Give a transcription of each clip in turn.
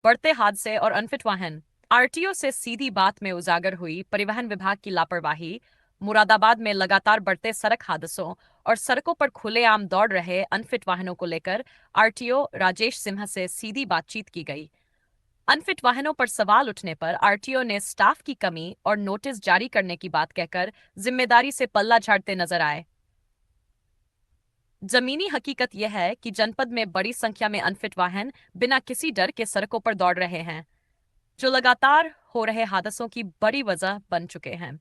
बढ़ते हादसे और अनफिट वाहन। आरटीओ से सीधी बात में उजागर हुई परिवहन विभाग की लापरवाही। मुरादाबाद में लगातार बढ़ते सड़क हादसों और सड़कों पर खुलेआम दौड़ रहे अनफिट वाहनों को लेकर आरटीओ राजेश सिन्हा से सीधी बातचीत की गई। अनफिट वाहनों पर सवाल उठने पर आरटीओ ने स्टाफ की कमी और नोटिस जारी करने की बात कहकर जिम्मेदारी से पल्ला झाड़ते नजर आए। जमीनी हकीकत यह है कि जनपद में बड़ी संख्या में अनफिट वाहन बिना किसी डर के सड़कों पर दौड़ रहे हैं, जो लगातार हो रहे हादसों की बड़ी वजह बन चुके हैं।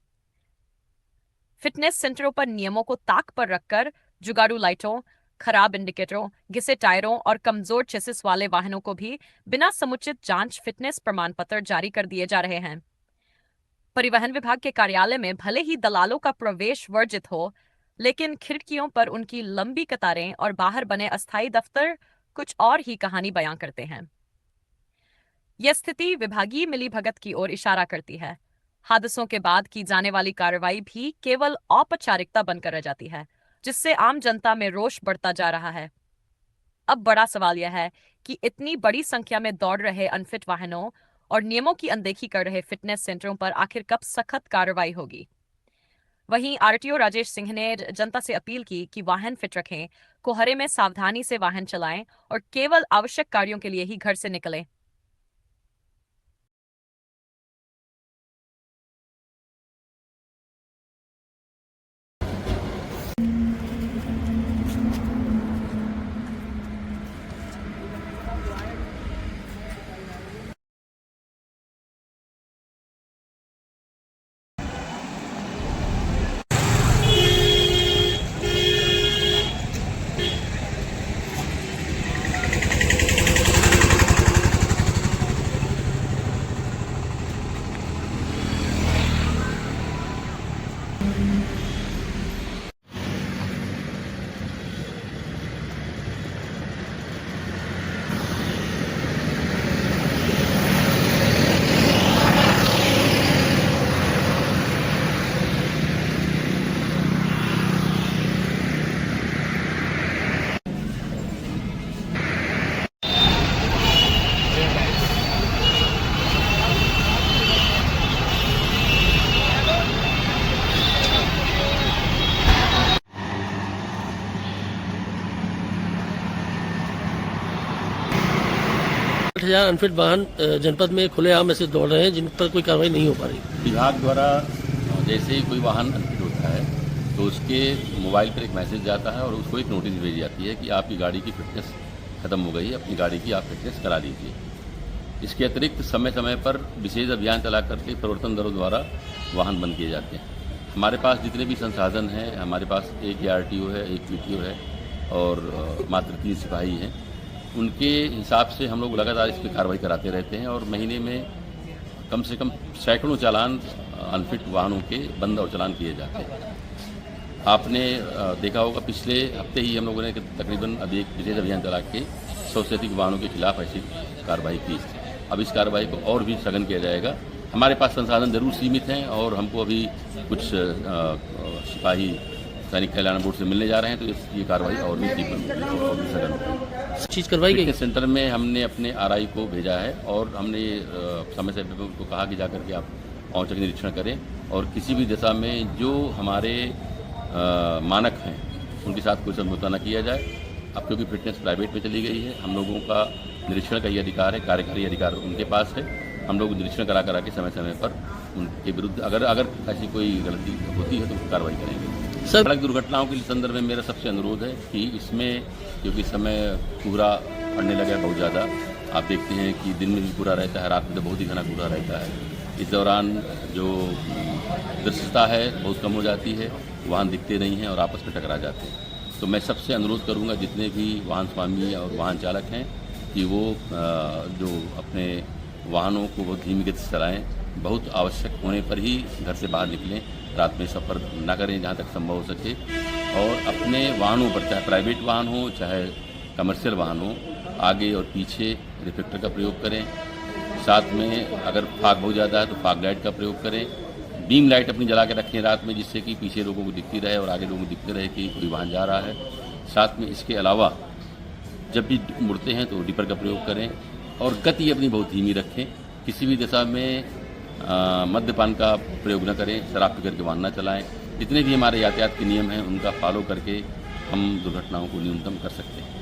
फिटनेस सेंटरों पर नियमों को ताक पर रखकर जुगाड़ू लाइटों, खराब इंडिकेटरों, घिसे टायरों और कमजोर चेसिस वाले वाहनों को भी बिना समुचित जांच फिटनेस प्रमाण पत्र जारी कर दिए जा रहे हैं। परिवहन विभाग के कार्यालय में भले ही दलालों का प्रवेश वर्जित हो, लेकिन खिड़कियों पर उनकी लंबी कतारें और बाहर बने अस्थायी दफ्तर कुछ और ही कहानी बयां करते हैं। यह स्थिति विभागीय मिलीभगत की ओर इशारा करती है। हादसों के बाद की जाने वाली कार्रवाई भी केवल औपचारिकता बनकर रह जाती है, जिससे आम जनता में रोष बढ़ता जा रहा है। अब बड़ा सवाल यह है कि इतनी बड़ी संख्या में दौड़ रहे अनफिट वाहनों और नियमों की अनदेखी कर रहे फिटनेस सेंटरों पर आखिर कब सख्त कार्रवाई होगी। वहीं आरटीओ राजेश सिंह ने जनता से अपील की कि वाहन फिट रखें, कोहरे में सावधानी से वाहन चलाएं और केवल आवश्यक कार्यों के लिए ही घर से निकलें। हजार अनफिट वाहन जनपद में खुलेआम ऐसे दौड़ रहे हैं जिन पर कोई कार्रवाई नहीं हो पा रही। विभाग द्वारा जैसे ही कोई वाहन अनफिट होता है तो उसके मोबाइल पर एक मैसेज जाता है और उसको एक नोटिस भेजी जाती है कि आपकी गाड़ी की फिटनेस खत्म हो गई है, अपनी गाड़ी की आप फिटनेस करा लीजिए। इसके अतिरिक्त समय समय पर विशेष अभियान चला करके प्रवर्तन दलों द्वारा वाहन बंद किए जाते हैं। हमारे पास जितने भी संसाधन हैं, हमारे पास एक आरटीओ है, एक पीटीओ है और मात्र 3 सिपाही हैं। उनके हिसाब से हम लोग लगातार इस पर कार्रवाई कराते रहते हैं और महीने में कम से कम सैकड़ों चालान अनफिट वाहनों के बंद और चालान किए जाते हैं। आपने देखा होगा पिछले हफ्ते ही हम लोगों ने तकरीबन अभी एक विशेष अभियान चला के 100 से अधिक वाहनों के खिलाफ ऐसी कार्रवाई की। अब इस कार्रवाई को और भी सघन किया जाएगा। हमारे पास संसाधन जरूर सीमित हैं और हमको अभी कुछ सिपाही सैनिक कल्याण बोर्ड से मिलने जा रहे हैं, तो ये कार्रवाई और भी सघन होगी। चीज करवाई गई सेंटर में हमने अपने आरआई को भेजा है और हमने समय से उनको कहा कि जाकर के आप औचक निरीक्षण करें और किसी भी दिशा में जो हमारे मानक हैं उनके साथ कोई समझौता न किया जाए। अब क्योंकि फिटनेस प्राइवेट में चली गई है, हम लोगों का निरीक्षण का ये अधिकार है, कार्यकारी अधिकार उनके पास है। हम लोग निरीक्षण करा के समय समय पर उनके विरुद्ध अगर ऐसी कोई गलती होती है तो कार्रवाई करेंगे। सड़क दुर्घटनाओं के संदर्भ में मेरा सबसे अनुरोध है कि इसमें क्योंकि समय कोहरा पड़ने लगा है बहुत ज़्यादा, आप देखते हैं कि दिन में भी कोहरा रहता है, रात में तो बहुत ही घना कोहरा रहता है। इस दौरान जो दृश्यता है बहुत कम हो जाती है, वाहन दिखते नहीं हैं और आपस में टकरा जाते हैं। तो मैं सबसे अनुरोध करूंगा जितने भी वाहन स्वामी और वाहन चालक हैं कि वो जो अपने वाहनों को बहुत धीमी गति से चलाएँ, बहुत आवश्यक होने पर ही घर से बाहर निकलें, रात में सफ़र न करें जहाँ तक संभव हो सके। और अपने वाहनों पर, चाहे प्राइवेट वाहन हो चाहे कमर्शियल वाहन हो, आगे और पीछे रिफ्लेक्टर का प्रयोग करें। साथ में अगर फाग बहुत ज़्यादा है तो फाग लाइट का प्रयोग करें। बीम लाइट अपनी जला के रखें रात में, जिससे कि पीछे लोगों को दिखती रहे और आगे लोगों को दिखते रहे कि कोई वाहन जा रहा है। साथ में इसके अलावा जब भी मुड़ते हैं तो डिपर का प्रयोग करें और गति अपनी बहुत धीमी रखें। किसी भी दिशा में मद्यपान का प्रयोग न करें, शराब पी करके वाहन न चलाएं। जितने भी हमारे यातायात के नियम हैं उनका फॉलो करके हम दुर्घटनाओं को न्यूनतम कर सकते हैं।